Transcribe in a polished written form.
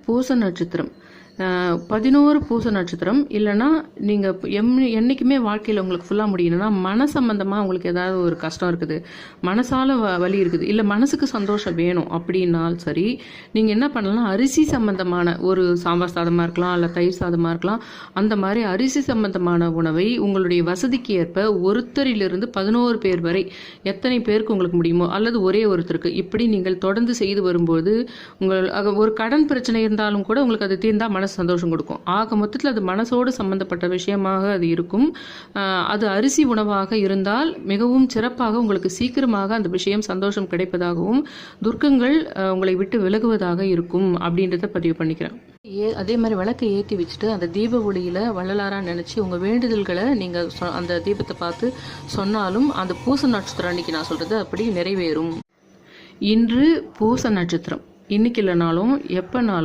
பூச நட்சத்திரம் 11 பூச நட்சத்திரம் இல்லைன்னா நீங்கள் என்றைக்குமே வாழ்க்கையில் உங்களுக்கு ஃபுல்லாக முடியணும்னா மன சம்பந்தமாக உங்களுக்கு ஏதாவது ஒரு கஷ்டம் இருக்குது, மனசால வலி இருக்குது, இல்லை மனசுக்கு சந்தோஷம் வேணும் அப்படின்னால் சரி, நீங்கள் என்ன பண்ணலாம், அரிசி சம்பந்தமான ஒரு சாம்பார் சாதமாக இருக்கலாம், இல்லை தயிர் சாதமாக இருக்கலாம், அந்த மாதிரி அரிசி சம்பந்தமான உணவை உங்களுடைய வசதிக்கு ஏற்ப ஒருத்தரிலிருந்து 11 பேர் வரை எத்தனை பேருக்கு உங்களுக்கு முடியுமோ, அல்லது ஒரே ஒருத்தருக்கு இப்படி நீங்கள் தொடர்ந்து செய்து வரும்போது ஒரு கடன் பிரச்சனை இருந்தாலும் கூட உங்களுக்கு அது தீர்ந்தால் மனசு சந்தோஷம் கொடுக்கும். ஆக மொத்தத்தில் அது மனசோடு சம்பந்தப்பட்ட விஷயமாக அது இருக்கும். அது அரிசி உணவாக இருந்தால் மிகவும் சிறப்பாக உங்களுக்கு சீக்கிரமாக அந்த விஷயம் சந்தோஷம் கிடைப்பதாகவும் துர்க்கங்கள் உங்களை விட்டு விலகுவதாக இருக்கும் அப்படின்றத பதிவு பண்ணிக்கிறேன். அதே மாதிரி விளக்கை ஏற்றி வச்சுட்டு அந்த தீப ஒளியில் வள்ளலாரா நினச்சி உங்கள் வேண்டுதல்களை நீங்கள் அந்த தீபத்தை பார்த்து சொன்னாலும் அந்த பூச நட்சத்திரம் அன்னைக்கு நான் சொல்கிறது அப்படி நிறைவேறும். இன்று பூச நட்சத்திரம், இன்னைக்கு இல்லைனாலும் எப்போனாலும்